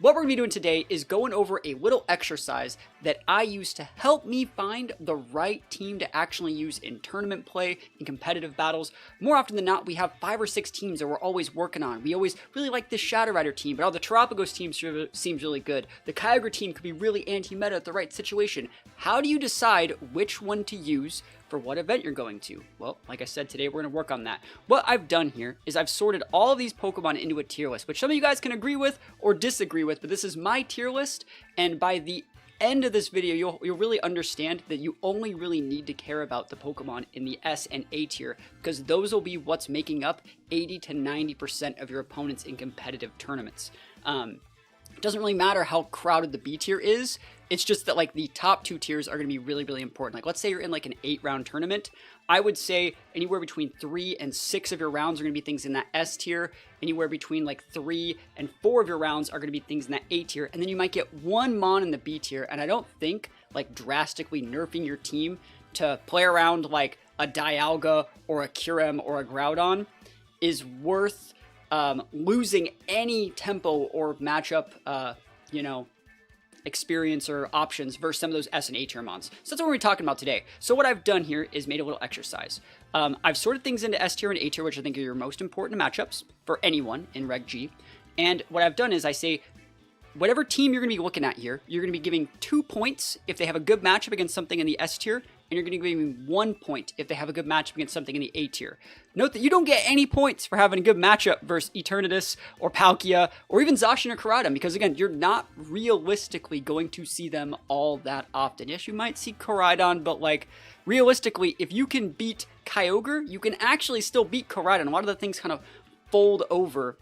What we're going to be doing today is going over a little exercise that I use to help me find the right team to actually use in tournament play, in competitive battles. More often than not, we have 5 or 6 teams that we're always working on. We always really like this Shadow Rider team, but the Terapagos team seems really good. The Kyogre team could be really anti-meta at the right situation. How do you decide which one to use for what event you're going to? Well, like I said, today we're going to work on that. What I've done here is I've sorted all of these Pokemon into a tier list, which some of you guys can agree with or disagree with, but this is my tier list, and by the end of this video, you'll really understand that you only really need to care about the Pokemon in the S and A tier, because those will be what's making up 80 to 90% of your opponents in competitive tournaments. It doesn't really matter how crowded the B tier is. It's just that like the top 2 tiers are going to be really, really important. Like let's say you're in like an 8-round tournament. I would say anywhere between 3 and 6 of your rounds are going to be things in that S tier. Anywhere between like 3 and 4 of your rounds are going to be things in that A tier. And then you might get one Mon in the B tier. And I don't think like drastically nerfing your team to play around like a Dialga or a Kyurem or a Groudon is worth losing any tempo or matchup, experience or options versus some of those S and A tier mons. So that's what we're talking about today. So what I've done here is made a little exercise. I've sorted things into S tier and A tier, which I think are your most important matchups for anyone in Reg G. And what I've done is I say, whatever team you're going to be looking at here, you're going to be giving 2 points if they have a good matchup against something in the S tier, and you're going to be giving 1 point if they have a good matchup against something in the A tier. Note that you don't get any points for having a good matchup versus Eternatus or Palkia or even Zacian or Koraidon, because again, you're not realistically going to see them all that often. Yes, you might see Koraidon, but like realistically, if you can beat Kyogre, you can actually still beat Koraidon. A lot of the things kind of fold over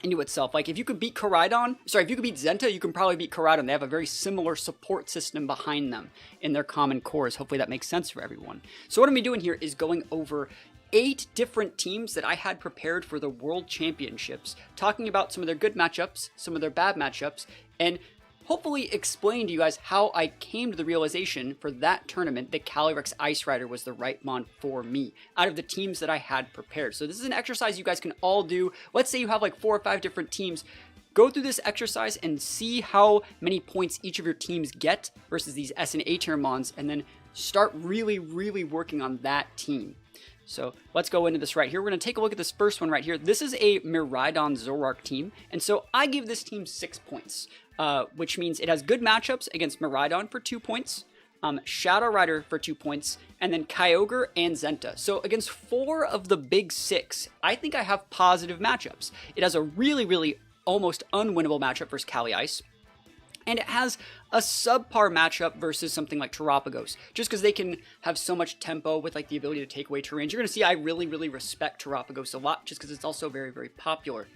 into itself. Like if you could beat if you could beat Zenta, you can probably beat Koraidon. They have a very similar support system behind them in their common cores. Hopefully that makes sense for everyone. So what I'm doing here is going over 8 different teams that I had prepared for the World Championships, talking about some of their good matchups, some of their bad matchups, and hopefully explain to you guys how I came to the realization for that tournament that Calyrex Ice Rider was the right mon for me out of the teams that I had prepared. So this is an exercise you guys can all do. Let's say you have like 4 or 5 different teams. Go through this exercise and see how many points each of your teams get versus these S and A tier mons, and then start really, really working on that team. So let's go into this right here. We're going to take a look at this first one right here. This is a Miraidon Zoroark team, and so I give this team 6 points. Which means it has good matchups against Miraidon for 2 points, Shadow Rider for 2 points, and then Kyogre and Zenta. So against 4 of the big 6, I think I have positive matchups. It has a really, really almost unwinnable matchup versus Cali Ice, and it has a subpar matchup versus something like Terapagos, just because they can have so much tempo with like the ability to take away terrain. You're going to see I really, really respect Terapagos a lot, just because it's also very, very popular.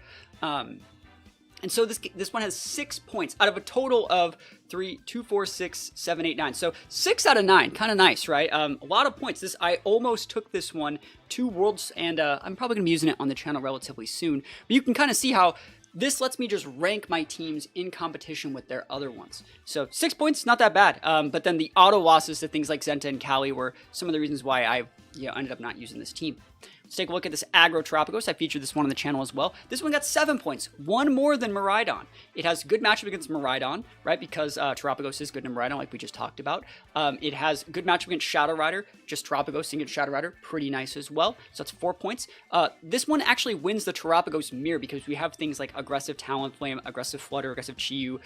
And so this one has 6 points out of a total of 3, 2, 4, 6, 7, 8, 9. So 6 out of 9, kind of nice, right? A lot of points. I almost took this one to Worlds, and I'm probably going to be using it on the channel relatively soon. But you can kind of see how this lets me just rank my teams in competition with their other ones. So 6 points, not that bad. But then the auto losses to things like Zenta and Cali were some of the reasons why I ended up not using this team. Let's take a look at this Aggro Terapagos. I featured this one on the channel as well. This one got 7 points, 1 more than Miraidon. It has good matchup against Miraidon, right? Because Terapagos is good in Miraidon, like we just talked about. It has good matchup against Shadow Rider, just Terapagos against Shadow Rider, pretty nice as well. So that's 4 points. This one actually wins the Terapagos mirror because we have things like aggressive Talonflame, aggressive Flutter, aggressive Chiyu.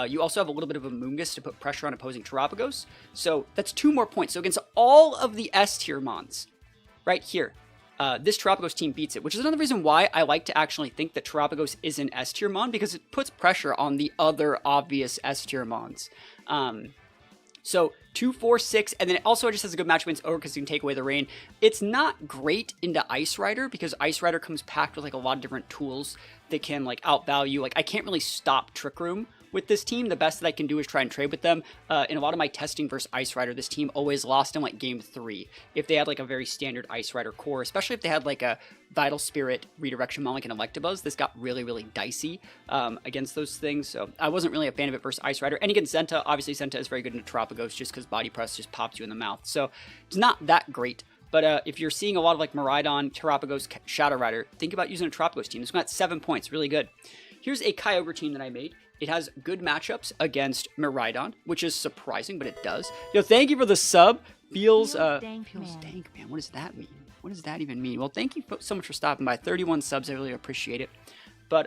You also have a little bit of a Moongus to put pressure on opposing Terapagos. So that's 2 more points. So against all of the S tier mons, right here, this Terapagos team beats it, which is another reason why I like to actually think that Terapagos is an S tier mon, because it puts pressure on the other obvious S tier mons. So 2, 4, 6, and then it also just has a good matchup against Ogre because you can take away the rain. It's not great into Ice Rider because Ice Rider comes packed with like a lot of different tools that can like outvalue. Like I can't really stop Trick Room with this team. The best that I can do is try and trade with them. In a lot of my testing versus Ice Rider, this team always lost in like game 3 if they had like a very standard Ice Rider core, especially if they had like a Vital Spirit redirection mon like an Electabuzz. This got really, really dicey against those things, so I wasn't really a fan of it versus Ice Rider. And against Zenta, obviously Zenta is very good into Terapagos just because Body Press just pops you in the mouth, so it's not that great. But if you're seeing a lot of like Miraidon, Terapagos, Shadow Rider, think about using a Terapagos team. This one got 7 points, really good. Here's a Kyogre team that I made. it has good matchups against Miraidon, which is surprising, but it does. Yo, thank you for the sub. Feels dank, man. What does that mean? What does that even mean? Well, thank you so much for stopping by. 31 subs, I really appreciate it. But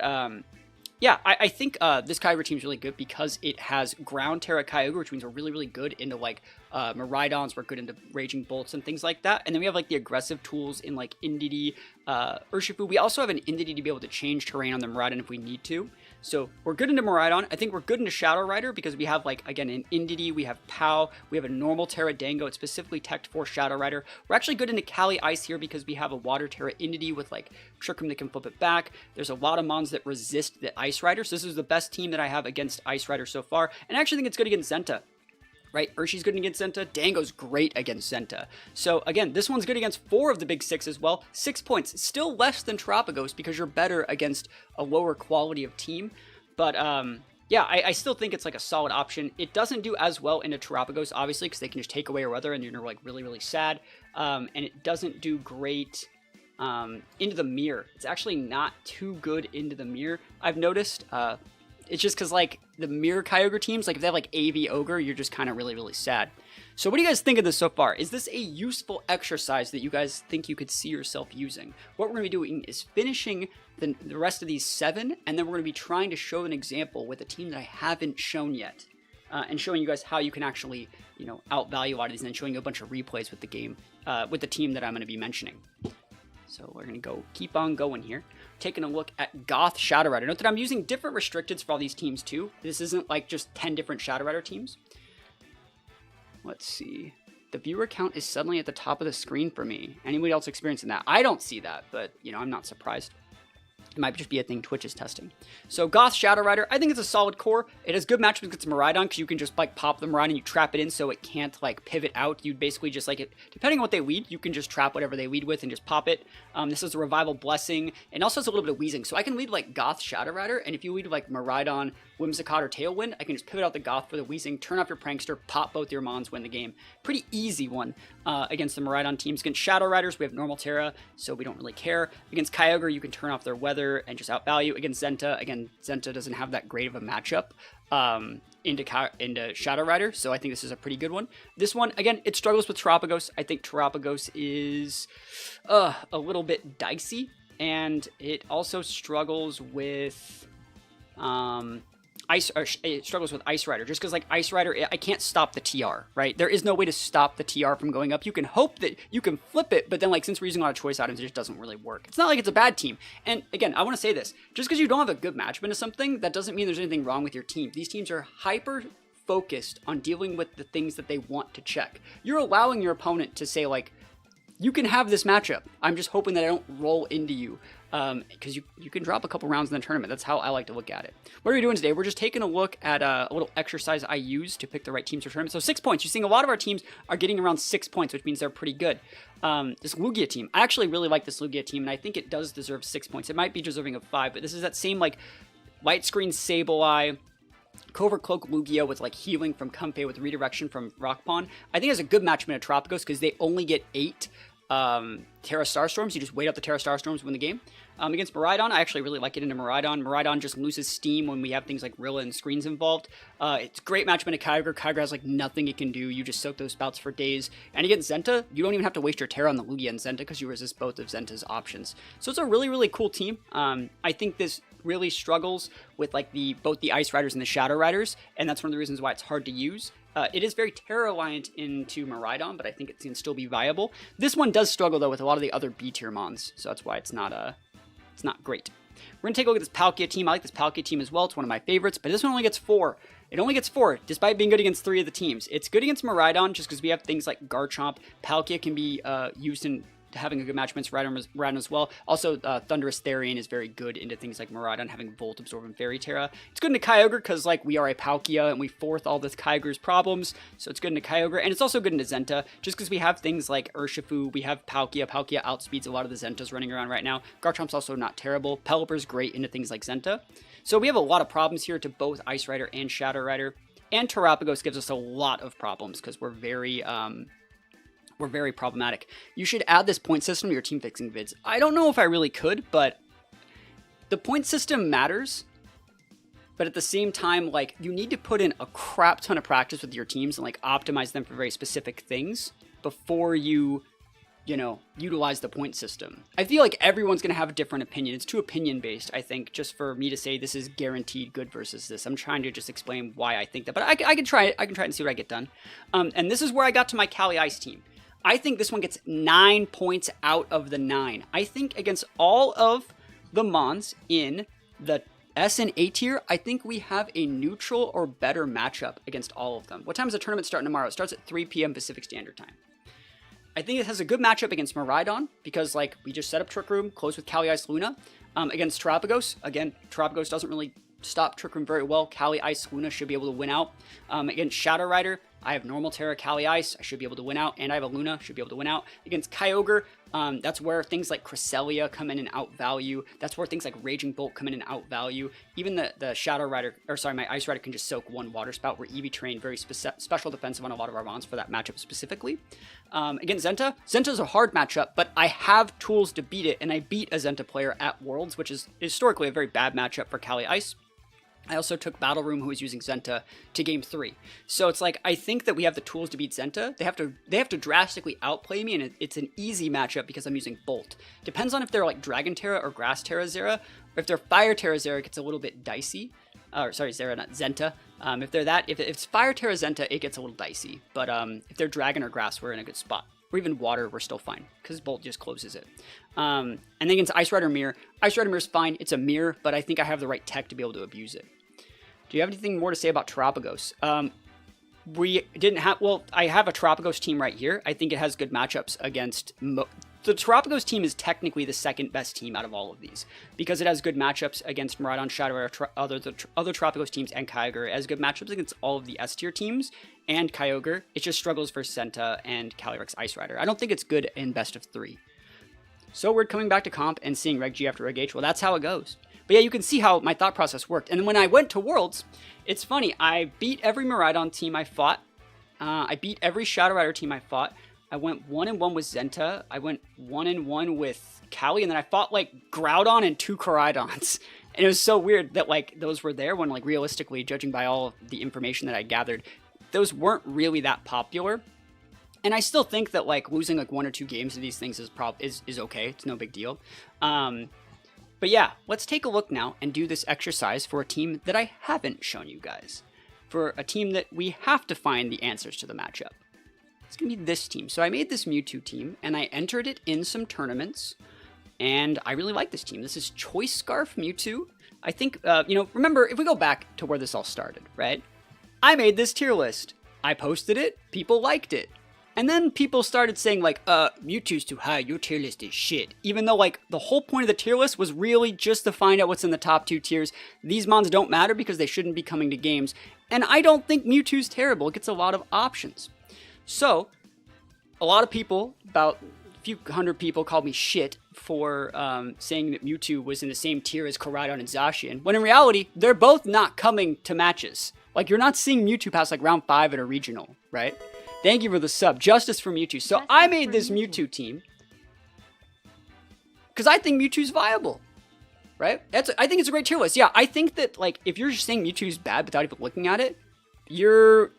yeah, I think this Kyogre team is really good because it has Ground Terra Kyogre, which means we're really, really good into like Miraidons, we're good into Raging Bolts and things like that. And then we have like the aggressive tools in like Indeedee, Urshifu. We also have an Indeedee to be able to change terrain on the Miraidon if we need to. So we're good into Miraidon. I think we're good into Shadow Rider because we have like, again, an Indeedee, we have Pow, we have a normal Terra Dango. It's specifically teched for Shadow Rider. We're actually good into Kali Ice here because we have a Water Terra Indeedee with like Trick Room that can flip it back. There's a lot of mons that resist the Ice Rider. So this is the best team that I have against Ice Rider so far. And I actually think it's good against Zenta. Right? Urshi's good against Zenta. Dango's great against Zenta. So again, this one's good against 4 of the big 6 as well. 6 points. Still less than Terapagos because you're better against a lower quality of team. But yeah, I still think it's like a solid option. It doesn't do as well into Terapagos, obviously, because they can just take away your weather and you're like really, really sad. And it doesn't do great into the mirror. It's actually not too good into the mirror, I've noticed. It's just because, like, the mirror Kyogre teams, like, if they have, like, AV Ogre, you're just kind of really, really sad. So what do you guys think of this so far? Is this a useful exercise that you guys think you could see yourself using? What we're going to be doing is finishing the rest of these 7, and then we're going to be trying to show an example with a team that I haven't shown yet. And showing you guys how you can actually, you know, outvalue a lot of these, and then showing you a bunch of replays with the game, with the team that I'm going to be mentioning. So we're going to keep on going here. Taking a look at Goth Shadow Rider. Note that I'm using different restricteds for all these teams too. This isn't like just 10 different Shadow Rider teams. Let's see. The viewer count is suddenly at the top of the screen for me. Anybody else experiencing that? I don't see that, but you know, I'm not surprised. It might just be a thing Twitch is testing. So Goth Shadow Rider, I think it's a solid core. It has good matchups against Miraidon because you can just like pop the Miraidon and you trap it in so it can't like pivot out. You'd basically just like it, depending on what they lead, you can just trap whatever they lead with and just pop it. This is a Revival Blessing and also has a little bit of Weezing. So I can lead like Goth Shadow Rider, and if you lead like Miraidon, Whimsicott, or Tailwind, I can just pivot out the Goth for the Weezing, turn off your Prankster, pop both your Mons, win the game. Pretty easy one against the Miraidon teams. Against Shadow Riders, we have normal Terra, so we don't really care. Against Kyogre, you can turn off their weather and just outvalue. Against Zenta, again, Zenta doesn't have that great of a matchup into Shadow Rider, so I think this is a pretty good one. This one, again, it struggles with Terapagos. I think Terapagos is a little bit dicey, and it also struggles with it struggles with Ice Rider, just because like Ice Rider, I can't stop the TR, right? There is no way to stop the TR from going up. You can hope that you can flip it, but then like since we're using a lot of choice items, it just doesn't really work. It's not like it's a bad team. And again, I want to say this, just because you don't have a good matchup into something, that doesn't mean there's anything wrong with your team. These teams are hyper focused on dealing with the things that they want to check. You're allowing your opponent to say like, you can have this matchup. I'm just hoping that I don't roll into you. Because you can drop a couple rounds in the tournament. That's how I like to look at it. What are we doing today? We're just taking a look at a little exercise I use to pick the right teams for tournament. So 6 points. You're seeing a lot of our teams are getting around 6 points, which means they're pretty good. This Lugia team, I actually really like this Lugia team, and I think it does deserve 6 points. It might be deserving of 5, but this is that same like Light Screen Sableye, Covert Cloak Lugia with like healing from Comfey with redirection from Rock Pond. I think it's a good matchup in Terapagos because they only get 8 Terra Starstorms. You just wait out the Terra Starstorms, win the game. Against Miraidon, I actually really like it into Miraidon. Miraidon just loses steam when we have things like Rilla and screens involved. It's a great matchup into Kyogre. Kyogre has like nothing it can do. You just soak those spouts for days. And against Zenta, you don't even have to waste your Terra on the Lugia and Zenta because you resist both of Zenta's options. So it's a really, really cool team. I think this really struggles with like both the Ice Riders and the Shadow Riders, and that's one of the reasons why it's hard to use. It is very Terra-reliant into Miraidon, but I think it can still be viable. This one does struggle, though, with a lot of the other B-tier mons, so that's why it's not great. We're going to take a look at this Palkia team. I like this Palkia team as well. It's one of my favorites, but this one only gets 4. It only gets 4, despite being good against 3 of the teams. It's good against Miraidon, just because we have things like Garchomp. Palkia can be used in having a good match against Miraidon as well. Also, Thundurus Therian is very good into things like Miraidon, having Volt Absorb and Fairy Terra. It's good into Kyogre because, like, we are a Palkia and we fourth all this Kyogre's problems, so it's good into Kyogre. And it's also good into Zenta, just because we have things like Urshifu, we have Palkia. Palkia outspeeds a lot of the Zentas running around right now. Garchomp's also not terrible. Pelipper's great into things like Zenta. So we have a lot of problems here to both Ice Rider and Shadow Rider. And Terapagos gives us a lot of problems because we're very problematic. You should add this point system to your team fixing vids. I don't know if I really could, but the point system matters but at the same time, like, you need to put in a crap ton of practice with your teams and like optimize them for very specific things before you utilize the point system. I feel like everyone's going to have a different opinion. It's too opinion based, I think, just for me to say this is guaranteed good versus this. I'm trying to just explain why I think that, but I can try it. I can try and see what I get done. And this is where I got to my Cali Ice team. I think this one gets 9 points out of the 9. I think against all of the Mons in the S and A tier, I think we have a neutral or better matchup against all of them. What time is the tournament starting tomorrow? It starts at 3 p.m. Pacific Standard Time. I think it has a good matchup against Miraidon because, like, we just set up Trick Room, close with Cali Ice Luna. Against Terapagos, again, Terapagos doesn't really stop Trick Room very well. Cali Ice Luna should be able to win out. Against Shadow Rider, I have Normal Terra, Cali Ice. I should be able to win out, and I have a Luna. Should be able to win out. Against Kyogre, that's where things like Cresselia come in and outvalue. That's where things like Raging Bolt come in and outvalue. Even the Shadow Rider, or sorry, my Ice Rider can just soak one Water Spout. We're EV trained, very special defensive on a lot of our mons for that matchup specifically. Against Zenta, Zenta's a hard matchup, but I have tools to beat it, and I beat a Zenta player at Worlds, which is historically a very bad matchup for Cali Ice. I also took Battle Room, who was using Zenta, to game 3. So it's like, I think that we have the tools to beat Zenta. They have to drastically outplay me, and it's an easy matchup because I'm using Bolt. Depends on if they're like Dragon Terra or Grass Terra Zera. Or if they're Fire Terra Zera, it gets a little bit dicey. Or sorry, Zera, not Zenta. If it's Fire Terra Zenta, it gets a little dicey. But if they're Dragon or Grass, we're in a good spot. Or even Water, we're still fine, because Bolt just closes it. And then against Ice Rider Mirror. Ice Rider Mirror's fine. It's a mirror, but I think I have the right tech to be able to abuse it. Do you have anything more to say about Terapagos? We didn't have... Well, I have a Terapagos team right here. I think it has good matchups against... the Terapagos team is technically the second best team out of all of these because it has good matchups against Miraidon, Shadow Rider, other Terapagos teams, and Kyogre. It has good matchups against all of the S-tier teams and Kyogre. It just struggles for Zenta and Calyrex Ice Rider. I don't think it's good in best of 3. So we're coming back to comp and seeing Reg G after Reg H. Well, that's how it goes. But yeah, you can see how my thought process worked. And when I went to Worlds, it's funny. I beat every Miraidon team I fought. I beat every Shadow Rider team I fought. I went 1-1 with Zenta. I went 1-1 with Cali. And then I fought like Groudon and 2 Koraidons. And it was so weird that like those were there when like realistically, judging by all of the information that I gathered, those weren't really that popular. And I still think that like losing like 1 or 2 games of these things is okay. It's no big deal. But yeah, let's take a look now and do this exercise for a team that I haven't shown you guys. For a team that we have to find the answers to the matchup. It's going to be this team. So I made this Mewtwo team, and I entered it in some tournaments, and I really like this team. This is Choice Scarf Mewtwo. I think, remember, if we go back to where this all started, right? I made this tier list. I posted it. People liked it. And then people started saying, like, Mewtwo's too high, your tier list is shit. Even though, like, the whole point of the tier list was really just to find out what's in the top 2 tiers. These mons don't matter because they shouldn't be coming to games. And I don't think Mewtwo's terrible. It gets a lot of options. So, a lot of people, about a few hundred people, called me shit for saying that Mewtwo was in the same tier as Koraidon and Zacian. When in reality, they're both not coming to matches. Like, you're not seeing Mewtwo past, like, round 5 at a regional, right? Thank you for the sub. Justice for Mewtwo. So I made this Mewtwo team because I think Mewtwo's viable, right? I think it's a great tier list. Yeah, I think that like if you're just saying Mewtwo's bad without even looking at it, you're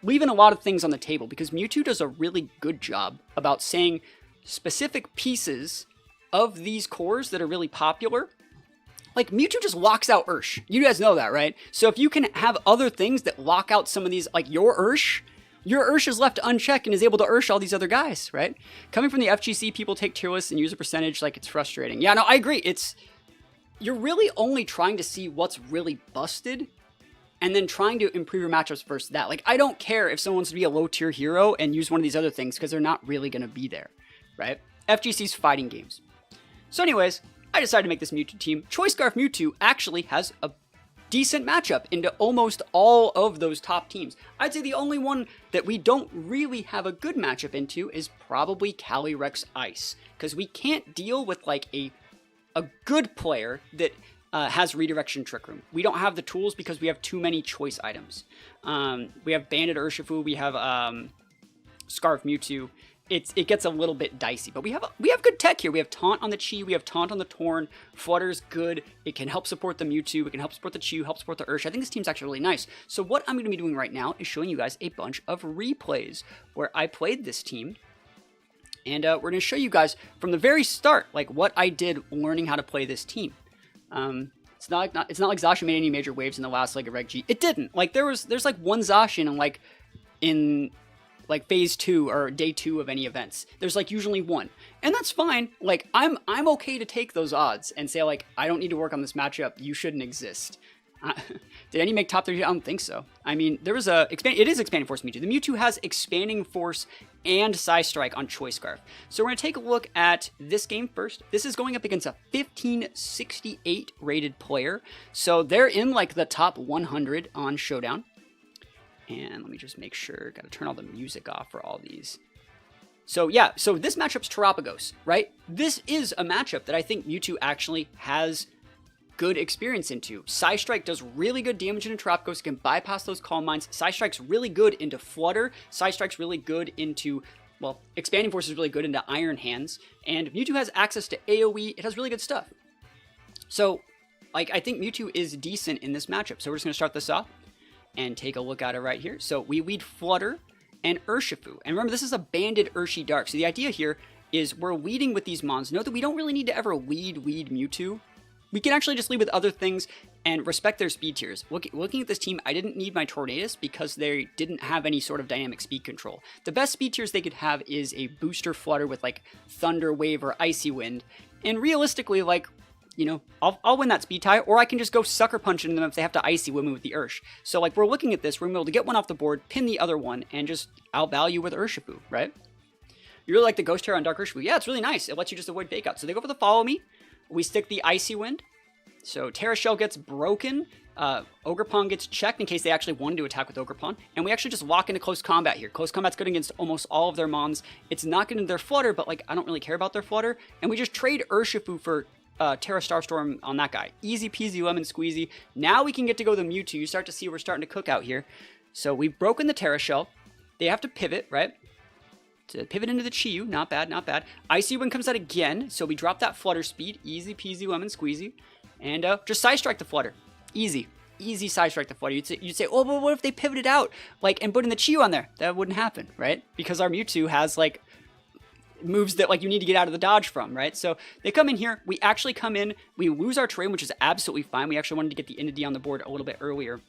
leaving a lot of things on the table because Mewtwo does a really good job about saying specific pieces of these cores that are really popular. Like, Mewtwo just locks out Ursh. You guys know that, right? So if you can have other things that lock out some of these, like your Ursh is left unchecked and is able to Ursh all these other guys, right? Coming from the FGC, people take tier lists and use a percentage like it's frustrating. Yeah, no, I agree. You're really only trying to see what's really busted and then trying to improve your matchups versus that. Like, I don't care if someone wants to be a low-tier hero and use one of these other things because they're not really going to be there, right? FGC's fighting games. So anyways, I decided to make this Mewtwo team. Choice Scarf Mewtwo actually has a decent matchup into almost all of those top teams. I'd say the only one that we don't really have a good matchup into is probably Calyrex Ice, because we can't deal with like a good player that has Redirection Trick Room. We don't have the tools because we have too many choice items. We have Banded Urshifu, we have Scarf Mewtwo, it gets a little bit dicey. But we have good tech here. We have Taunt on the Chi, we have Taunt on the Torn. Flutter's good. It can help support the Mewtwo, it can help support the Chew, help support the Urshifu. I think this team's actually really nice. So what I'm going to be doing right now is showing you guys a bunch of replays where I played this team. And we're going to show you guys from the very start, like what I did learning how to play this team. It's not like Zacian made any major waves in the last leg of Reg G. It didn't. Like there's like one Zacian in phase 2 or day 2 of any events. There's like usually one, and that's fine. Like I'm okay to take those odds and say like I don't need to work on this matchup. You shouldn't exist. Did any make top 30? I don't think so. I mean, there was it is Expanding Force Mewtwo. The Mewtwo has Expanding Force and Psy Strike on Choice Scarf. So we're going to take a look at this game first. This is going up against a 1568 rated player. So they're in like the top 100 on Showdown. And let me just make sure, got to turn all the music off for all these. So yeah, so this matchup's Terapagos, right? This is a matchup that I think Mewtwo actually has good experience into. Psy Strike does really good damage into Terapagos. It can bypass those Calm Minds. Psy Strike's really good into Flutter. Psy Strike's really good into, well, Expanding Force is really good into Iron Hands. And Mewtwo has access to AoE. It has really good stuff. So, like, I think Mewtwo is decent in this matchup. So we're just going to start this off and take a look at it right here. So we lead Flutter and Urshifu. And remember, this is a banded Urshi Dark. So the idea here is we're leading with these Mons. Note that we don't really need to ever lead Mewtwo. We can actually just lead with other things and respect their speed tiers. Looking at this team, I didn't need my Tornadus because they didn't have any sort of dynamic speed control. The best speed tiers they could have is a booster Flutter with like Thunder Wave or Icy Wind. And realistically, like, you know, I'll win that speed tie, or I can just go Sucker Punch into them if they have to Icy Wind me with the Ursh. So like we're looking at this, we're able to get one off the board, pin the other one, and just outvalue with Urshifu, right? You really like the Ghost Terror on Dark Urshifu? Yeah, it's really nice. It lets you just avoid Fake Out. So they go for the Follow Me. We stick the Icy Wind. So Terra Shell gets broken, Ogerpon gets checked in case they actually wanted to attack with Ogerpon, and we actually just lock into Close Combat here. Close Combat's good against almost all of their Mons. It's not good in their Flutter, but like I don't really care about their Flutter, and we just trade Urshifu for Terra Starstorm on that guy. Easy peasy lemon squeezy. Now we can get to go the Mewtwo. You start to see we're starting to cook out here. So we've broken the Terra Shell. They have to pivot, right? To pivot into the Chi-Yu, not bad, not bad. Icy Wind comes out again, so we drop that Flutter speed. Easy peasy lemon squeezy. And just Psy Strike the Flutter. Easy. Easy Psy Strike the Flutter. You'd say, oh, but what if they pivoted out? Like, and put in the Chi-Yu on there? That wouldn't happen, right? Because our Mewtwo has, like, moves that, like, you need to get out of the dodge from, right? So they come in here. We actually come in. We lose our terrain, which is absolutely fine. We actually wanted to get the Entity on the board a little bit earlier.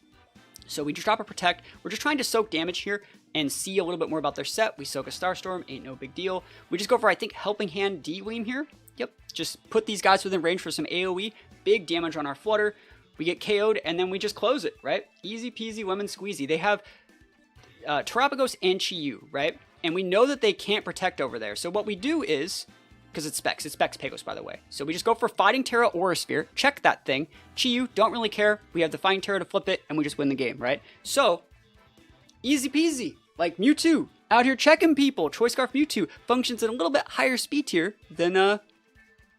So we just drop a Protect. We're just trying to soak damage here and see a little bit more about their set. We soak a Starstorm. Ain't no big deal. We just go for, I think, Helping Hand D-Weam here. Yep. Just put these guys within range for some AoE. Big damage on our Flutter. We get KO'd, and then we just close it, right? Easy peasy lemon squeezy. They have Terapagos and Chi-Yu, right? And we know that they can't protect over there. So what we do is, because it's Specs Pagos, by the way. So we just go for Fighting Terra Aura Sphere, check that thing. Chi-Yu, don't really care. We have the Fighting Terra to flip it, and we just win the game, right? So, easy peasy. Like Mewtwo, out here checking people. Choice Scarf Mewtwo functions at a little bit higher speed tier than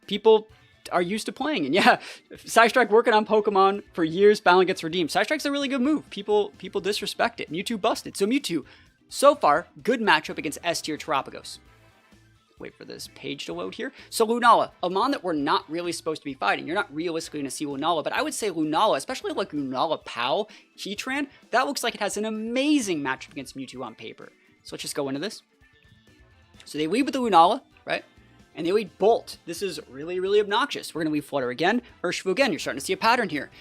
people are used to playing. And yeah, Psy Strike working on Pokemon for years, finally gets redeemed. Psy Strike's a really good move. People disrespect it. Mewtwo busted. So Mewtwo, so far, good matchup against S tier Terapagos. Wait for this page to load here. So Lunala, a Mon that we're not really supposed to be fighting. You're not realistically going to see Lunala, but I would say Lunala, especially like Lunala POW, Heatran, that looks like it has an amazing matchup against Mewtwo on paper. So let's just go into this. So they lead with the Lunala, right? And they lead Bolt. This is really, really obnoxious. We're going to leave Flutter again. Urshifu again. You're starting to see a pattern here.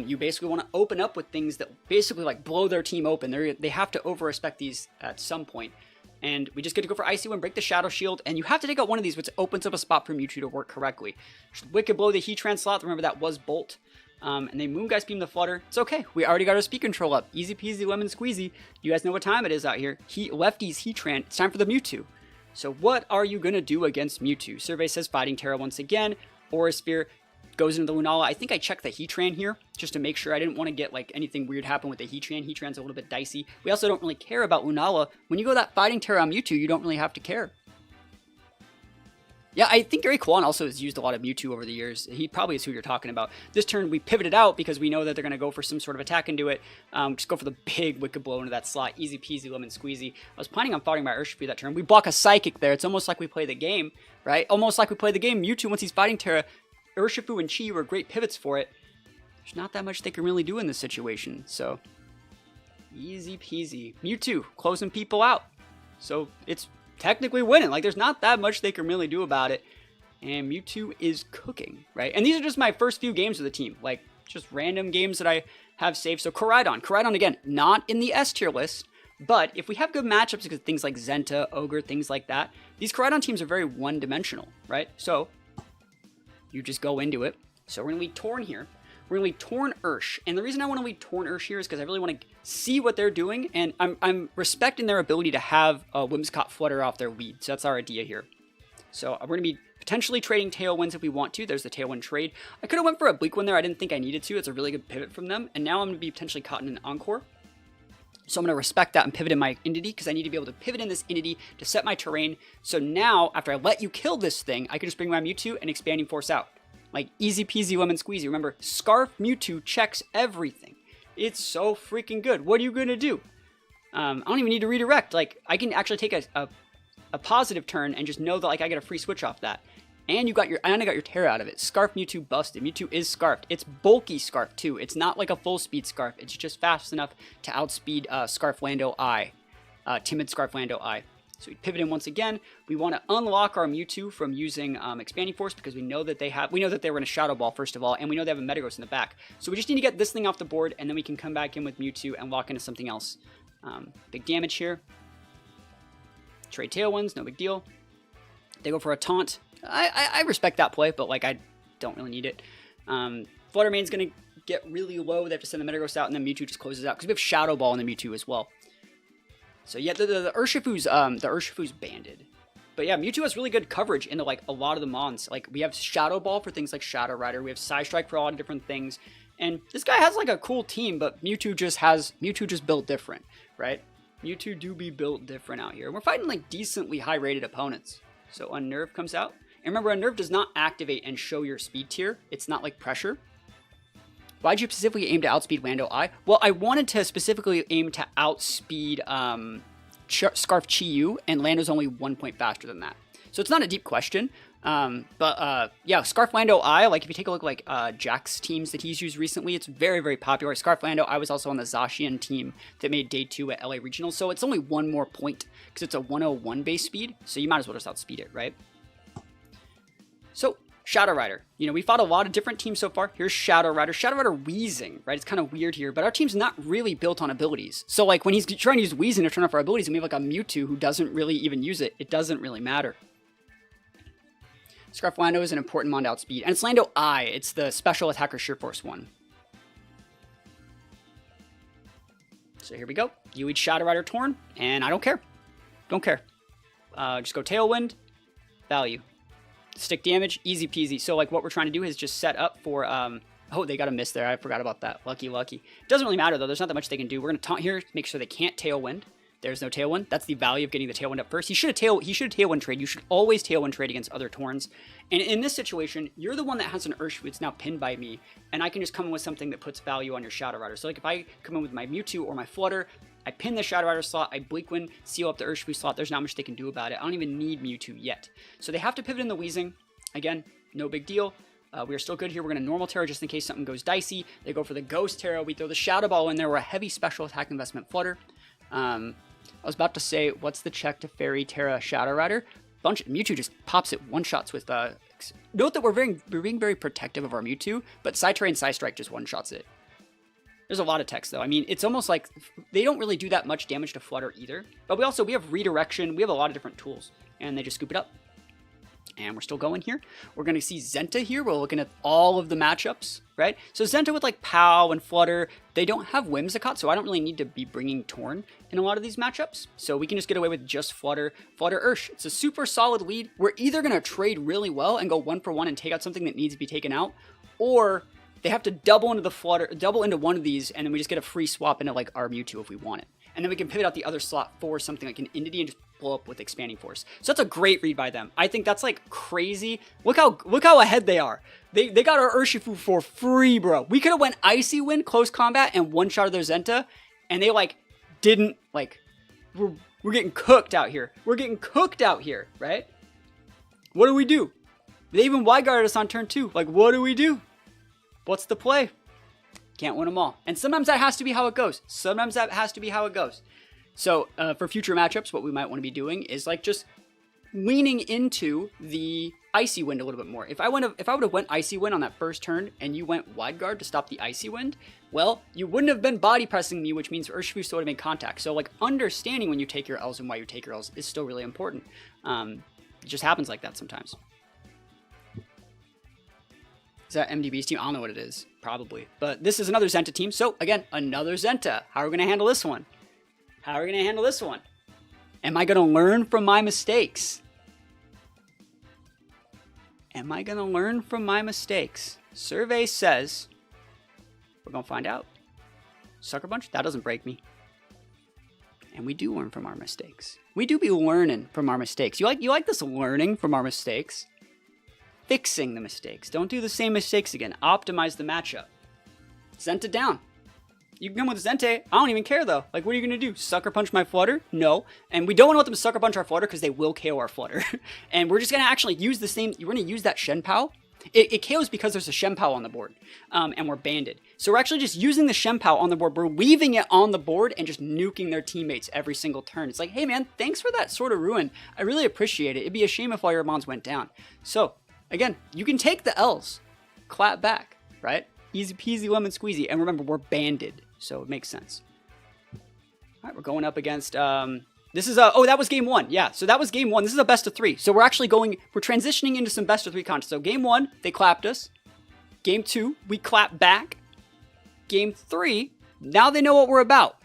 You basically want to open up with things that basically like blow their team open. They have to over-respect these at some point. And we just get to go for Icy Wind, break the Shadow Shield, and you have to take out one of these, which opens up a spot for Mewtwo to work correctly. Just Wicked Blow the Heatran slot. Remember, that was Bolt. And they Moongeist Beam the Flutter. It's okay. We already got our speed control up. Easy peasy lemon squeezy. You guys know what time it is out here. Lefties Heatran. It's time for the Mewtwo. So what are you going to do against Mewtwo? Survey says Fighting Terra once again. Aura Sphere goes into the Lunala. I think I checked the Heatran here just to make sure. I didn't want to get like anything weird happen with the Heatran. Heatran's a little bit dicey. We also don't really care about Lunala. When you go that Fighting Terra on Mewtwo, you don't really have to care. Yeah, I think Gary Kwan also has used a lot of Mewtwo over the years. He probably is who you're talking about. This turn, we pivoted out because we know that they're going to go for some sort of attack into it. Just go for the big Wicked Blow into that slot. Easy peasy, lemon squeezy. I was planning on fighting my Urshifu that turn. We block a Psychic there. It's almost like we play the game, right? Almost like we play the game. Mewtwo, once he's fighting Terra, Urshifu and Chi were great pivots for it. There's not that much they can really do in this situation, so easy peasy. Mewtwo, closing people out. So it's technically winning. Like, there's not that much they can really do about it. And Mewtwo is cooking, right? And these are just my first few games with the team. Like, just random games that I have saved. So Koraidon, again, not in the S tier list. But if we have good matchups because things like Zenta, Ogre, things like that, these Koraidon teams are very one-dimensional, right? So you just go into it. So we're going to lead Torn here. We're going to lead Torn Ursh. And the reason I want to lead Torn Ursh here is because I really want to see what they're doing. And I'm respecting their ability to have a Whimsicott Flutter off their lead. So that's our idea here. So we're going to be potentially trading Tailwinds if we want to. There's the Tailwind trade. I could have went for a Bleak one there. I didn't think I needed to. It's a really good pivot from them. And now I'm going to be potentially caught in an Encore. So I'm going to respect that and pivot in my entity because I need to be able to pivot in this entity to set my terrain. So now, after I let you kill this thing, I can just bring my Mewtwo and Expanding Force out. Like, easy peasy lemon squeezy. Remember, Scarf Mewtwo checks everything. It's so freaking good. What are you going to do? I don't even need to redirect. Like, I can actually take a positive turn and just know that, like, I get a free switch off that. And I got your Terra out of it. Scarf Mewtwo busted. Mewtwo is Scarfed. It's bulky Scarf, too. It's not like a full speed Scarf. It's just fast enough to outspeed Scarf Lando I. Timid Scarf Lando I. So we pivot in once again. We want to unlock our Mewtwo from using Expanding Force because we know that they were in a Shadow Ball, first of all, and we know they have a Metagross in the back. So we just need to get this thing off the board, and then we can come back in with Mewtwo and lock into something else. Big damage here. Trade Tailwinds, no big deal. They go for a Taunt. I respect that play, but, like, I don't really need it. Flutter Mane's going to get really low. They have to send the Metagross out, and then Mewtwo just closes out because we have Shadow Ball in the Mewtwo as well. So yeah, the Urshifu's banded. But yeah, Mewtwo has really good coverage into, like, a lot of the mons. Like, we have Shadow Ball for things like Shadow Rider. We have Side Strike for a lot of different things. And this guy has, like, a cool team, but Mewtwo just built different, right? Mewtwo do be built different out here. We're fighting, like, decently high-rated opponents. So Unnerve comes out. And remember, Unnerve does not activate and show your speed tier. It's not like pressure. Why'd you specifically aim to outspeed Lando I? Well, I wanted to specifically aim to outspeed Scarf Chi-Yu, and Lando's only 1 point faster than that. So it's not a deep question. Yeah, Scarf Lando I, like, if you take a look at, like, Jack's teams that he's used recently, it's very, very popular. Scarf Lando I was also on the Zacian team that made day 2 at LA Regionals, so it's only 1 more point because it's a 101 base speed, so you might as well just outspeed it, right? So, Shadow Rider. You know, we fought a lot of different teams so far. Here's Shadow Rider. Shadow Rider Weezing, right? It's kind of weird here, but our team's not really built on abilities. So, like, when he's trying to use Weezing to turn off our abilities and we have, like, a Mewtwo who doesn't really even use it, it doesn't really matter. Scarf Lando is an important mon to outspeed. And it's Lando I. It's the special attacker Sheer Force one. So here we go. You eat Shadow Rider Torn, and I don't care. Don't care. Just go Tailwind. Value. Stick damage, easy peasy. So, like, what we're trying to do is just set up for, oh, they got a miss there. I forgot about that. Lucky. Doesn't really matter, though. There's not that much they can do. We're going to taunt here, make sure they can't Tailwind. There's no Tailwind. That's the value of getting the Tailwind up first. He should Tailwind trade. You should always Tailwind trade against other Torns. And in this situation, you're the one that has an Urshifu that's now pinned by me, and I can just come in with something that puts value on your Shadow Rider. So, like, if I come in with my Mewtwo or my Flutter, I pin the Shadow Rider slot, I Bleak Wind, seal up the Urshifu slot. There's not much they can do about it. I don't even need Mewtwo yet. So they have to pivot in the Weezing. Again, no big deal. We are still good here. We're going to normal Terra just in case something goes dicey. They go for the Ghost Terra. We throw the Shadow Ball in there. We're a heavy special attack investment Flutter. I was about to say, what's the check to Fairy Terra Shadow Rider? Mewtwo just pops it one-shots with... Note that we're being very protective of our Mewtwo, but Side Terra and Side Strike just one-shots it. There's a lot of text, though. I mean, it's almost like they don't really do that much damage to Flutter either. But we have Redirection. We have a lot of different tools, and they just scoop it up. And we're still going here. We're going to see Zenta here. We're looking at all of the matchups, right? So Zenta with, like, Pow and Flutter, they don't have Whimsicott, so I don't really need to be bringing Torn in a lot of these matchups. So we can just get away with just Flutter Ursh. It's a super solid lead. We're either going to trade really well and go 1-for-1 and take out something that needs to be taken out, or they have to double into one of these, and then we just get a free swap into, like, our Mewtwo if we want it. And then we can pivot out the other slot for something like an Entity and just blow up with Expanding Force. So that's a great read by them. I think that's like crazy. Look how ahead they are. They got our Urshifu for free, bro. We could have went Icy Wind, close combat, and one-shot of their Zenta, and they like didn't like. We're getting cooked out here. We're getting cooked out here, right? What do? They even wide guarded us on turn 2. Like, what do we do? What's the play? Can't win them all. And sometimes that has to be how it goes. So for future matchups, what we might want to be doing is like just leaning into the Icy Wind a little bit more. If I would have went Icy Wind on that first turn and you went wide guard to stop the Icy Wind, well, you wouldn't have been body pressing me, which means Urshifu still would have made contact. So like understanding when you take your L's and why you take your L's is still really important. It just happens like that sometimes. Is that MDB's team? I don't know what it is. Probably. But this is another Zenta team. So again, another Zenta. How are we going to handle this one? Am I going to learn from my mistakes? Survey says we're going to find out. Sucker Punch? That doesn't break me. And we do learn from our mistakes. We do be learning from our mistakes. You like this learning from our mistakes? Fixing the mistakes. Don't do the same mistakes again. Optimize the matchup. Zenta down. You can come with Zente. I don't even care though. Like, what are you going to do? Sucker Punch my Flutter? No. And we don't want to let them Sucker Punch our Flutter because they will KO our Flutter. And we're just going to actually use the same. You're going to use that Shenpao. It KOs because there's a Shenpao on the board. And we're banded. So we're actually just using the Shenpao on the board. We're leaving it on the board and just nuking their teammates every single turn. It's like, hey man, thanks for that sort of ruin. I really appreciate it. It'd be a shame if all your mons went down. So, again, you can take the L's. Clap back, right? Easy peasy lemon squeezy. And remember, we're banded. So it makes sense. All right, we're going up against, this is that was game 1. Yeah, so that was game 1. This is a best of 3. So we're transitioning into some best of 3 contests. So game 1, they clapped us. Game 2, we clapped back. Game 3, now they know what we're about.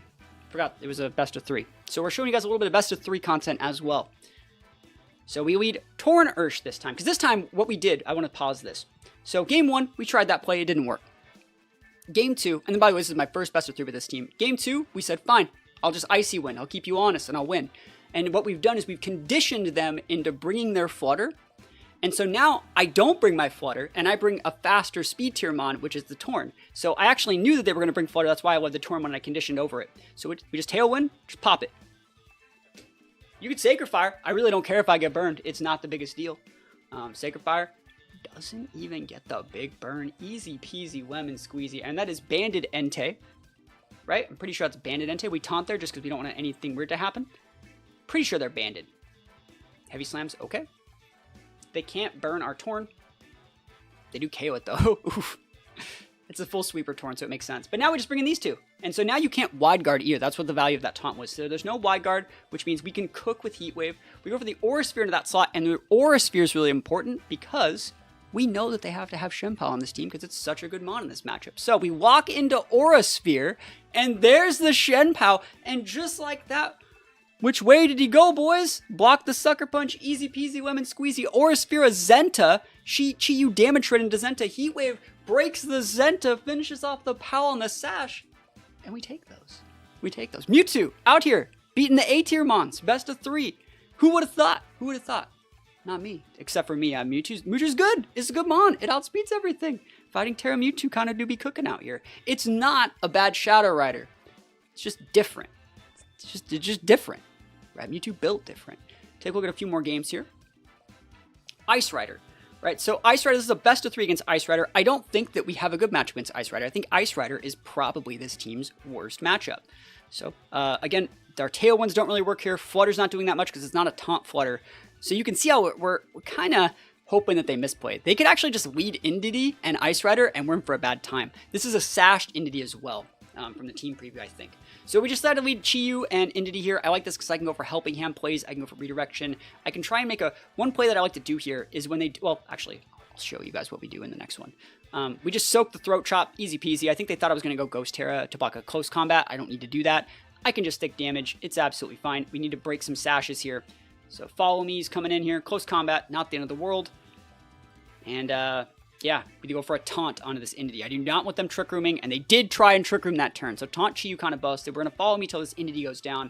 Forgot it was a best of 3. So we're showing you guys a little bit of best of 3 content as well. So we lead Torn Ursh this time. Because this time, what we did, I want to pause this. So game 1, we tried that play. It didn't work. Game 2, and then by the way, this is my first best of 3 with this team. Game 2, we said, fine, I'll just Icy Win. I'll keep you honest and I'll win. And what we've done is we've conditioned them into bringing their Flutter. And so now I don't bring my Flutter and I bring a faster speed tier mon, which is the Torn. So I actually knew that they were going to bring Flutter. That's why I led the Torn when I conditioned over it. So we just Tailwind, just pop it. You could Sacred Fire. I really don't care if I get burned. It's not the biggest deal. Sacred Fire doesn't even get the big burn. Easy peasy lemon squeezy. And that is Banded Entei. Right? I'm pretty sure that's Banded Entei. We taunt there just because we don't want anything weird to happen. Pretty sure they're banded. Heavy Slams, okay. They can't burn our Torn. They do KO it though. Oof. It's a full sweeper Torn, so it makes sense. But now we just bring in these two. And so now you can't wide guard either. That's what the value of that taunt was. So there's no wide guard, which means we can cook with Heat Wave. We go for the Aura Sphere into that slot, and the Aura Sphere is really important because we know that they have to have Shenpao on this team because it's such a good mon in this matchup. So we walk into Aura Sphere, and there's the Shenpao, and just like that, which way did he go, boys? Block the Sucker Punch, easy peasy lemon squeezy. Aura Sphere Zenta, Chi-Yu damage right into Zenta. Heat Wave breaks the Zenta, finishes off the Pow on the Sash, and we take those. Mewtwo, out here, beating the A-tier mons, best of 3. Who would have thought? Not me, except for me. Mewtwo's good. It's a good mon. It outspeeds everything. Fighting Terra Mewtwo kind of do be cooking out here. It's not a bad Shadow Rider. It's just different. It's just different. Right? Mewtwo built different. Take a look at a few more games here. Ice Rider. Right, so Ice Rider, this is a best of 3 against Ice Rider. I don't think that we have a good matchup against Ice Rider. I think Ice Rider is probably this team's worst matchup. So, again, our Tailwinds don't really work here. Flutter's not doing that much because it's not a taunt Flutter. So you can see how we're kind of hoping that they misplayed. They could actually just lead Indeedee and Ice Rider, and we're in for a bad time. This is a sashed Indeedee as well, from the team preview, I think. So we just decided to lead Chi-Yu and Indeedee here. I like this because I can go for helping hand plays. I can go for redirection. I can try and make one play that I like to do here is when they, well, actually, I'll show you guys what we do in the next one. We just soak the Throat Chop, easy peasy. I think they thought I was going to go Ghost Terra to block a close combat. I don't need to do that. I can just stick damage. It's absolutely fine. We need to break some sashes here. So Follow Me's coming in here. Close combat, not the end of the world. And yeah, we go for a taunt onto this Indeedee. I do not want them Trick Rooming, and they did try and Trick Room that turn. So taunt Chi-Yu kind of busted. We're going to Follow Me till this Indeedee goes down,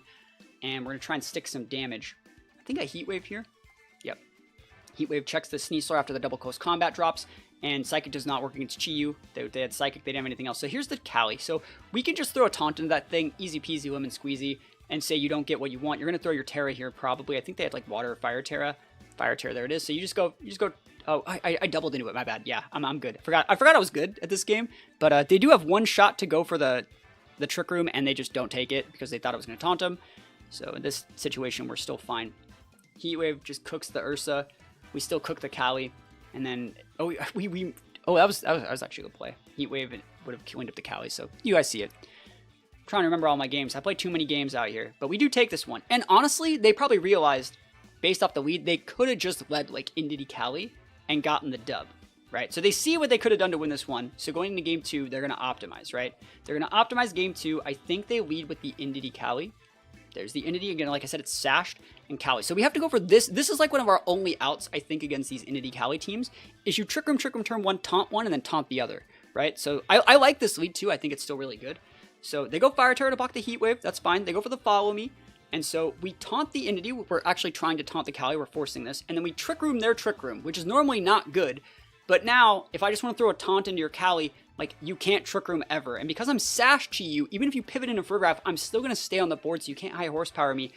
and we're going to try and stick some damage. think I Heat Wave here. Yep. Heat Wave checks the Sneasler after the double close combat drops, and Psychic does not work against Chi-Yu. They had Psychic, they didn't have anything else. So here's the Cali. So we can just throw a taunt into that thing, easy peasy, lemon squeezy, and say you don't get what you want. You're going to throw your Terra here probably. I think they had like Water or Fire Terra. Fire Terra, there it is. So you just go, oh, I doubled into it, my bad. Yeah, I'm good. I forgot I was good at this game, but they do have one shot to go for the Trick Room, and they just don't take it because they thought it was going to taunt them. So in this situation, we're still fine. Heat Wave just cooks the Ursa. We still cook the Cali, and then that was actually a good play. Heat Wave would have cleaned up the Cali, so you guys see it. I'm trying to remember all my games. I played too many games out here, but we do take this one. And honestly, they probably realized, based off the lead, they could have just led like Indity Cali and gotten the dub, right? So they see what they could have done to win this one. So going into game 2, they're going to optimize, right? They're going to optimize game 2. I think they lead with the Indity Cali. There's the Indity. Again, like I said, it's Sashed and Cali. So we have to go for this. This is like one of our only outs, I think, against these Indity Cali teams, is you Trick Room turn 1, taunt one, and then taunt the other, right? So I like this lead too. I think it's still really good. So they go Fire Terror to block the Heat Wave. That's fine. They go for the Follow Me. And so we taunt the Indity. We're actually trying to taunt the Cali. We're forcing this. And then we Trick Room their Trick Room, which is normally not good. But now, if I just want to throw a taunt into your Cali, like, you can't Trick Room ever. And because I'm Sashed to you, even if you pivot into Furgraph, I'm still going to stay on the board, so you can't high horsepower me.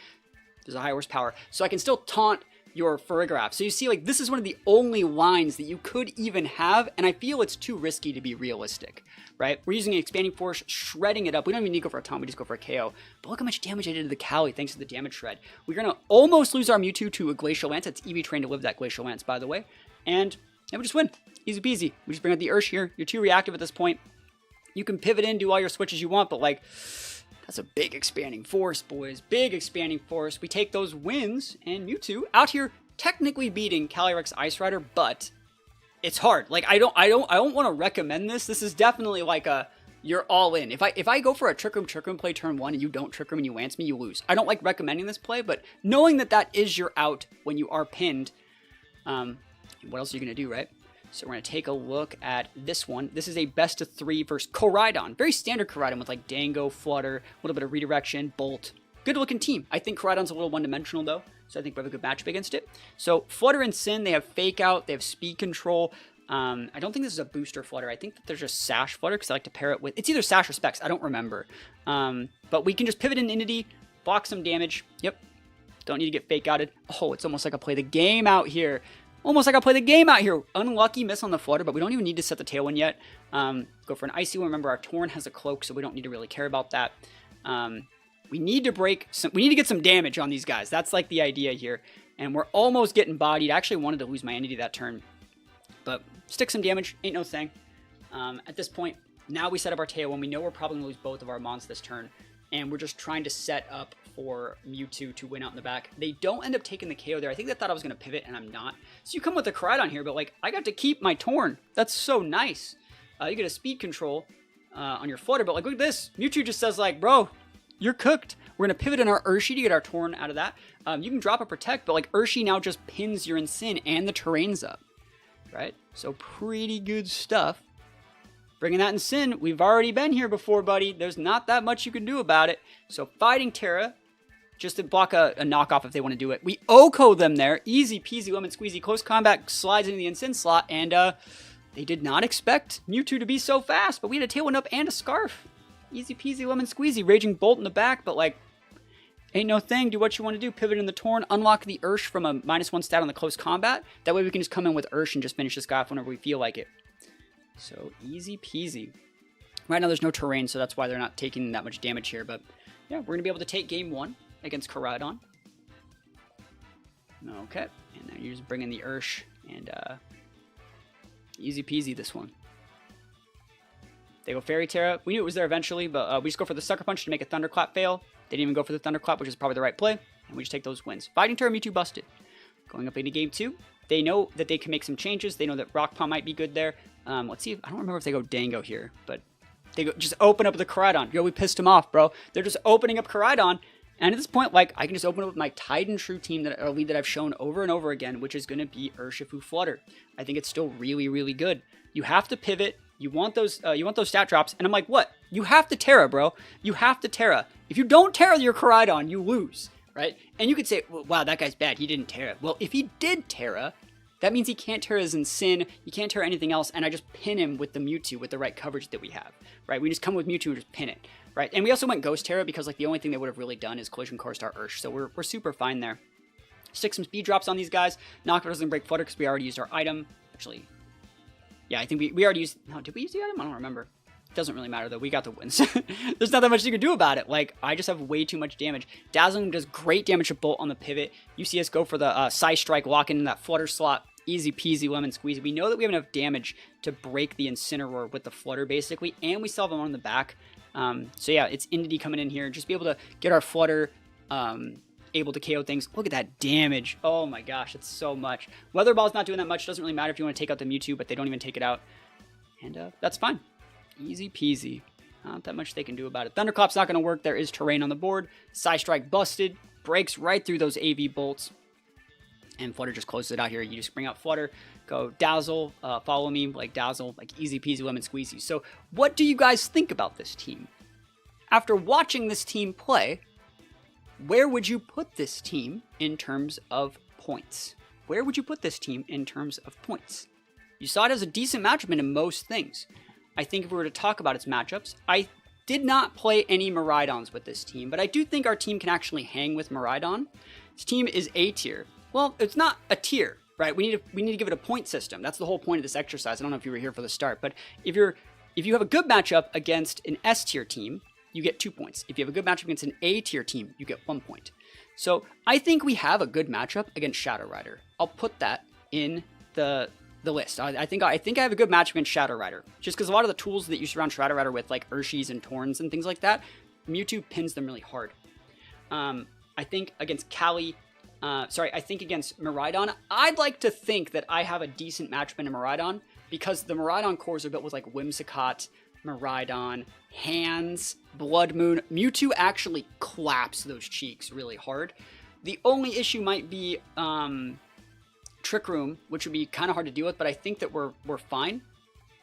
There's a high horsepower. So I can still taunt your Furgraph. So you see, like, this is one of the only lines that you could even have, and I feel it's too risky to be realistic, right? We're using an Expanding Force, shredding it up. We don't even need to go for a taunt, we just go for a KO. But look how much damage I did to the Cali thanks to the damage shred. We're going to almost lose our Mewtwo to a Glacial Lance. It's EV trained to live that Glacial Lance, by the way. And we just win. Easy peasy. We just bring out the Ursh here. You're too reactive at this point. You can pivot in, do all your switches you want, but like, that's a big Expanding Force, boys. Big Expanding Force. We take those wins, and Mewtwo out here technically beating Calyrex Ice Rider, but it's hard. Like, I don't want to recommend this. This is definitely like a, you're all in. If I go for a Trick Room play turn 1 and you don't Trick Room and you Lance me, you lose. I don't like recommending this play, but knowing that that is your out when you are pinned, what else are you going to do, right? So we're going to take a look at this one. This is a best of 3 versus Koraidon. Very standard Koraidon with like Dango, Flutter, a little bit of redirection, Bolt. Good looking team. I think Koraidon's a little one-dimensional though, so I think we have a good matchup against it. So Flutter and Sin, they have Fake Out, they have Speed Control. I don't think this is a booster Flutter. I think that there's just Sash Flutter because I like to pair it with, it's either Sash or Specs, I don't remember. But we can just pivot in Indity, block some damage. Yep. Don't need to get Fake Outed. Oh, it's almost like I play the game out here. Almost like I play the game out here. Unlucky miss on the Flutter, but we don't even need to set the Tailwind yet. Go for an Icy one. Remember, our Torn has a Cloak, so we don't need to really care about that. We need to break some. We need to get some damage on these guys. That's like the idea here. And we're almost getting bodied. I actually wanted to lose my Entity that turn, but stick some damage. Ain't no thing. At this point, now we set up our Tailwind. We know we're probably gonna lose both of our mons this turn, and we're just trying to set up for Mewtwo to win out in the back. They don't end up taking the KO there. I think they thought I was going to pivot, and I'm not. So you come with a Koraidon here, but like, I got to keep my Torn. That's so nice. You get a Speed Control on your Flutter, but like, look at this. Mewtwo just says like, bro, you're cooked. We're going to pivot in our Urshi to get our Torn out of that. You can drop a Protect, but like, Urshi now just pins your Incin and the terrain's up, right? So pretty good stuff. Bringing that in Sin, we've already been here before, buddy. There's not that much you can do about it. So Fighting Terra, just to block a knockoff if they want to do it. We Oko them there. Easy peasy, lemon squeezy. Close combat slides into the Incin slot, and they did not expect Mewtwo to be so fast, but we had a Tailwind up and a Scarf. Easy peasy, lemon squeezy. Raging Bolt in the back, but like, ain't no thing. Do what you want to do. Pivot in the Torn. Unlock the Ursh from a -1 stat on the close combat. That way we can just come in with Ursh and just finish this guy off whenever we feel like it. So easy peasy. Right now there's no terrain, so that's why they're not taking that much damage here. But yeah, we're going to be able to take game 1 against Koraidon. Okay, and then you just bring in the Ursh, and easy peasy this one. They go Fairy Terra. We knew it was there eventually, but we just go for the Sucker Punch to make a Thunderclap fail. They didn't even go for the Thunderclap, which is probably the right play, and we just take those wins. Fighting Terra, Mewtwo busted. Going up into game 2. They know that they can make some changes. They know that Rock Palm might be good there. Let's see. I don't remember if they go Dango here, but they go just open up the Koraidon. Yo, we pissed him off, bro. They're just opening up Koraidon. And at this point, like, I can just open up with my Titan True team, that a lead that I've shown over and over again, which is going to be Urshifu Flutter. I think it's still really, really good. You have to pivot. You want those stat drops. And I'm like, what? You have to Terra, bro. You have to Terra. If you don't Terra your Koraidon, you lose. right? And you could say, well, wow, that guy's bad. He didn't Terra. Well, if he did Terra, that means he can't Terra his Sin, he can't Terra anything else, and I just pin him with the Mewtwo with the right coverage that we have, right? We just come with Mewtwo and just pin it, right? And we also went Ghost Terra because like the only thing they would have really done is Collision Course our Ursh, so we're super fine there. Stick some speed drops on these guys. Knockout doesn't break Flutter because we already used our item. Actually, yeah, I think we already used, no, did we use the item? I don't remember. Doesn't really matter though, we got the wins. There's not that much you can do about it. Like, I just have way too much damage. Dazzling does great damage to Bolt on the pivot. You see us go for the Psy Strike, lock in that Flutter slot. Easy peasy lemon squeezy. We know that we have enough damage to break the Incineroar with the Flutter basically, and we still have one on the back. So yeah, it's Indeedee coming in here. Just be able to get our Flutter, able to KO things. Look at that damage. Oh my gosh, it's so much. Weather Ball's not doing that much. Doesn't really matter if you want to take out the Mewtwo, but they don't even take it out. And that's fine. Easy peasy. Not that much they can do about it. Thunderclap's not going to work. There is terrain on the board. Psy Strike busted. Breaks right through those AV bolts. And Flutter just closes it out here. You just bring out Flutter, go Dazzle, follow me, like Dazzle, like easy peasy lemon squeezy. So what do you guys think about this team? After watching this team play, where would you put this team in terms of points? Where would you put this team in terms of points? You saw it as a decent matchup in most things. I think if we were to talk about its matchups, I did not play any Miraidons with this team, but I do think our team can actually hang with Miraidon. This team is A tier. Well, it's not a tier, right? We need to give it a point system. That's the whole point of this exercise. I don't know if you were here for the start, but if you have a good matchup against an S tier team, you get 2 points. If you have a good matchup against an A tier team, you get 1 point. So I think we have a good matchup against Shadow Rider. I'll put that in the list. I think I have a good matchup against Shadow Rider, just because a lot of the tools that you surround Shadow Rider with, like Urshis and Torns and things like that, Mewtwo pins them really hard. I think against I think against Miraidon, I'd like to think that I have a decent matchup in a Miraidon, because the Miraidon cores are built with like Whimsicott, Miraidon, Hands, Blood Moon. Mewtwo actually claps those cheeks really hard. The only issue might be Trick Room, which would be kind of hard to deal with, but I think that we're fine.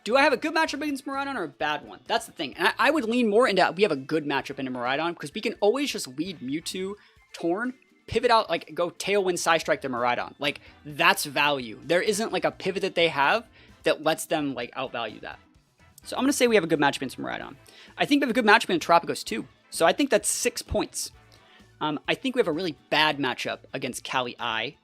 Do I have a good matchup against Miraidon or a bad one? That's the thing. And I would lean more into we have a good matchup into Miraidon, because we can always just lead Mewtwo, Torn, pivot out, like go Tailwind Psy Strike to Miraidon. Like, that's value. There isn't like a pivot that they have that lets them like outvalue that. So I'm going to say we have a good matchup against Miraidon. I think we have a good matchup against Tropicos too. So I think that's 6 points. I think we have a really bad matchup against Kali-I.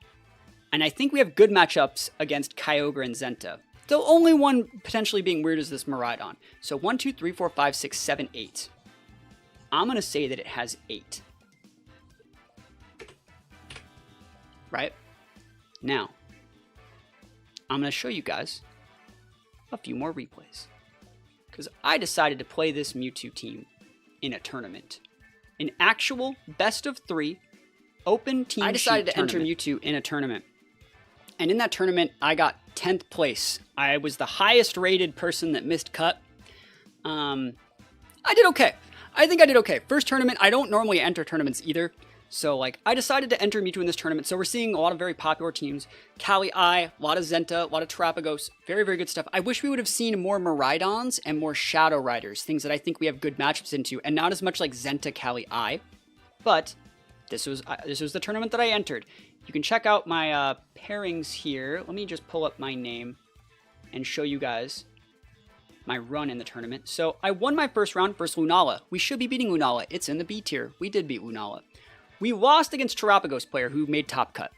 And I think we have good matchups against Kyogre and Zenta. The only one potentially being weird is this Miraidon. So 1, 2, 3, 4, 5, 6, 7, 8. I'm going to say that it has 8. Right? Now, I'm going to show you guys a few more replays, because I decided to play this Mewtwo team in a tournament. An actual best of 3 open team. I decided to enter Mewtwo in a tournament. And in that tournament, I got 10th place. I was the highest rated person that missed cut. I did okay. I think I did okay. First tournament, I don't normally enter tournaments either. So, like, I decided to enter Mewtwo in this tournament. So we're seeing a lot of very popular teams. Kali-I, a lot of Zenta, a lot of Terapagos. Very, very good stuff. I wish we would have seen more Miraidons and more Shadow Riders. Things that I think we have good matchups into. And not as much like Zenta, Kali-I. But this was the tournament that I entered. You can check out my pairings here. Let me just pull up my name and show you guys my run in the tournament. So I won my first round versus Lunala. We should be beating Lunala. It's in the B tier. We did beat Lunala. We lost against Terapagos player who made top cut.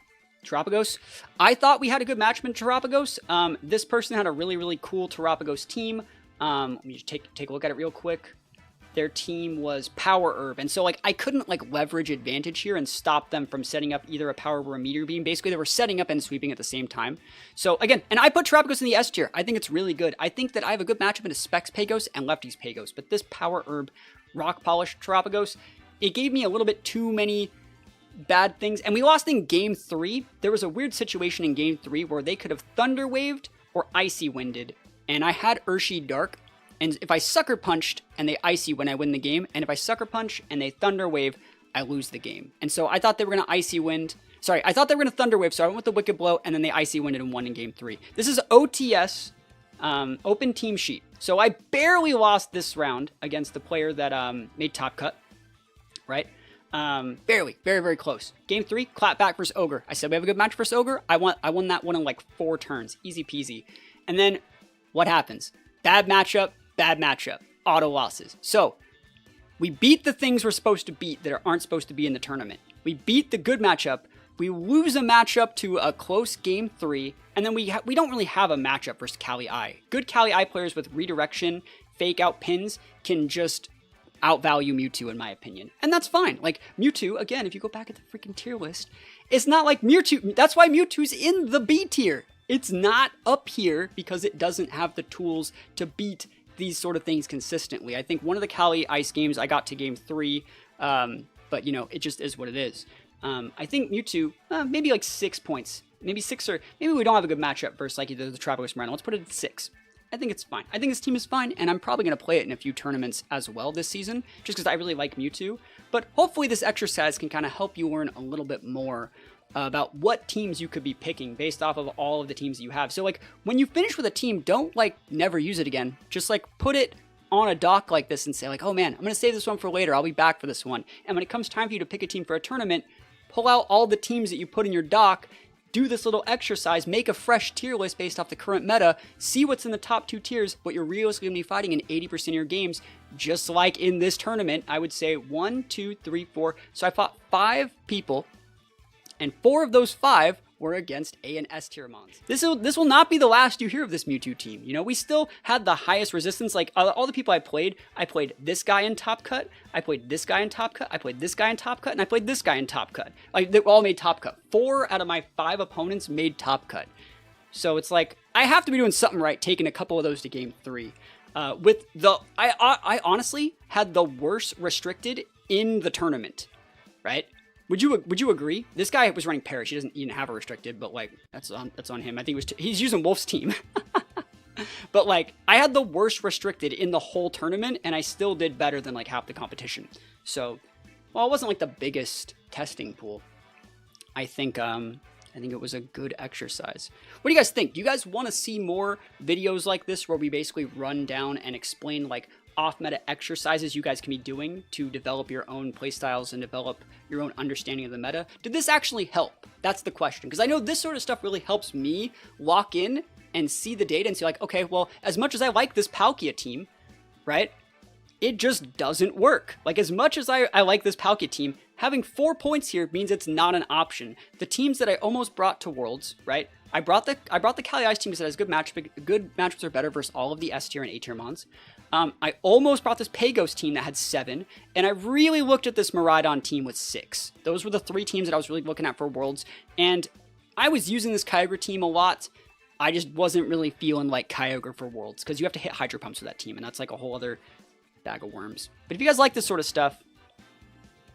Terapagos, I thought we had a good matchup in Terapagos. This person had a really, really cool Terapagos team. Let me just take a look at it real quick. Their team was Power Herb, and so like I couldn't like leverage advantage here and stop them from setting up either a Power Herb or a Meteor Beam. Basically, they were setting up and sweeping at the same time. So again, and I put Terapagos in the S tier. I think it's really good. I think that I have a good matchup into Specs Pagos and Lefties Pagos, but this Power Herb Rock Polish Terapagos, it gave me a little bit too many bad things, and we lost in Game 3. There was a weird situation in Game 3 where they could have Thunder Waved or Icy Winded, and I had Urshi Dark, and if I Sucker Punched and they Icy Wind, I win the game, and if I Sucker Punch and they Thunder Wave, I lose the game. And so I thought they were going to Icy Wind. Sorry, I thought they were going to Thunder Wave, so I went with the Wicked Blow, and then they Icy Winded and won in Game 3. This is OTS, Open Team Sheet. So I barely lost this round against the player that made top cut, right? Barely, very, very close. Game 3, Clapback versus Ogre. I said we have a good match versus Ogre. I won that one in like 4 turns. Easy peasy. And then what happens? Bad matchup, auto losses. So we beat the things we're supposed to beat that aren't supposed to be in the tournament. We beat the good matchup. We lose a matchup to a close game 3, and then we don't really have a matchup versus Cali I. Good Cali I players with redirection, fake out pins can just outvalue Mewtwo in my opinion. And that's fine. Like Mewtwo, again, if you go back at the freaking tier list, it's not like Mewtwo. That's why Mewtwo's in the B tier. It's not up here because it doesn't have the tools to beat these sort of things consistently. I think one of the Cali Ice games I got to game 3, but you know, it just is what it is. I think Mewtwo, maybe like 6 points. Maybe 6 or maybe we don't have a good matchup versus like either the Travelers Marino. Let's put it at 6. I think it's fine. I think this team is fine, and I'm probably going to play it in a few tournaments as well this season, just because I really like Mewtwo. But hopefully this exercise can kind of help you learn a little bit more about what teams you could be picking based off of all of the teams that you have. So like when you finish with a team, don't like never use it again. Just like put it on a dock like this and say like, oh man, I'm going to save this one for later. I'll be back for this one. And when it comes time for you to pick a team for a tournament, pull out all the teams that you put in your dock, do this little exercise, make a fresh tier list based off the current meta, see what's in the top 2 tiers, what you're realistically going to be fighting in 80% of your games, just like in this tournament. I would say 1, 2, 3, 4. So I fought 5 people, and 4 of those 5 were against A and S tier mons. This will not be the last you hear of this Mewtwo team. You know, we still had the highest resistance. Like all the people I played this guy in top cut, I played this guy in top cut, I played this guy in top cut, and I played this guy in top cut. Like they all made top cut. 4 out of my 5 opponents made top cut. So it's like I have to be doing something right, taking a couple of those to game 3. I honestly had the worst restricted in the tournament, right? Would you agree? This guy was running Parrish. He didn't have a restricted, but like that's on him. I think he's using Wolf's team. But like I had the worst restricted in the whole tournament, and I still did better than like half the competition. So, well, it wasn't like the biggest testing pool. I think it was a good exercise. What do you guys think? Do you guys want to see more videos like this where we basically run down and explain like off-meta exercises you guys can be doing to develop your own playstyles and develop your own understanding of the meta? Did this actually help? That's the question. Because I know this sort of stuff really helps me lock in and see the data and see like, okay, well, as much as I like this Palkia team, right? It just doesn't work. Like as much as I like this Palkia team, having 4 points here means it's not an option. The teams that I almost brought to Worlds, right? I brought the Cali Ice team because it has good matchups are better versus all of the S tier and A tier mons. I almost brought this Pagos team that had 7, and I really looked at this Miraidon team with 6. Those were the 3 teams that I was really looking at for Worlds, and I was using this Kyogre team a lot. I just wasn't really feeling like Kyogre for Worlds, because you have to hit Hydro Pumps with that team, and that's like a whole other bag of worms. But if you guys like this sort of stuff,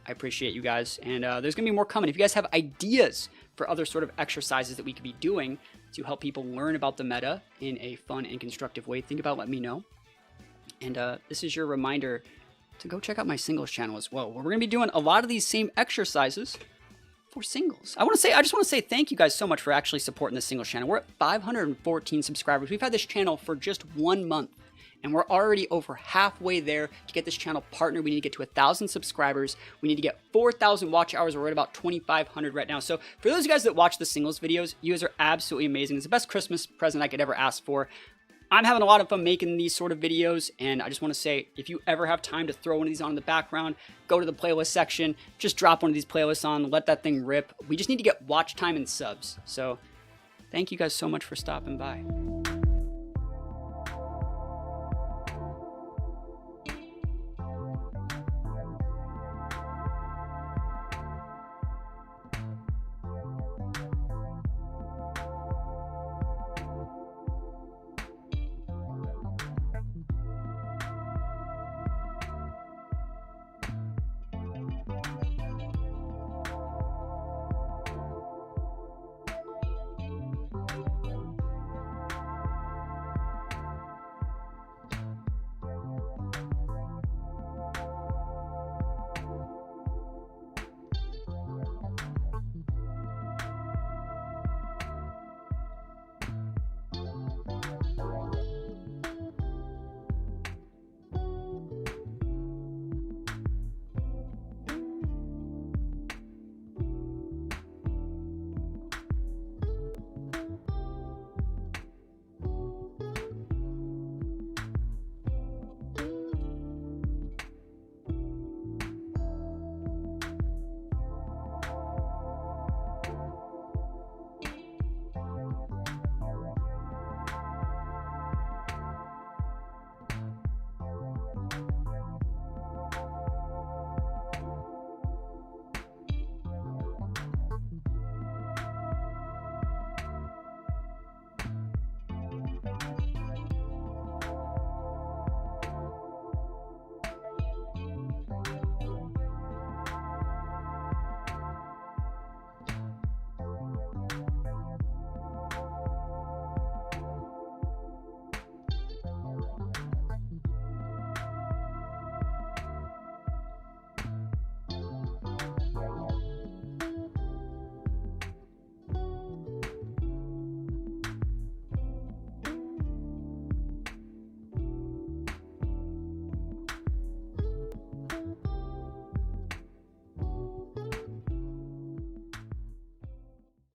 I appreciate you guys, and there's going to be more coming. If you guys have ideas for other sort of exercises that we could be doing to help people learn about the meta in a fun and constructive way, think about letting me know. And this is your reminder to go check out my singles channel as well, where we're going to be doing a lot of these same exercises for singles. I just want to say thank you guys so much for actually supporting the singles channel. We're at 514 subscribers. We've had this channel for just 1 month, and we're already over halfway there to get this channel partnered. We need to get to 1,000 subscribers. We need to get 4,000 watch hours. We're at about 2,500 right now. So for those of you guys that watch the singles videos, you guys are absolutely amazing. It's the best Christmas present I could ever ask for. I'm having a lot of fun making these sort of videos, and I just want to say, if you ever have time to throw one of these on in the background, go to the playlist section, just drop one of these playlists on, let that thing rip. We just need to get watch time and subs. So thank you guys so much for stopping by.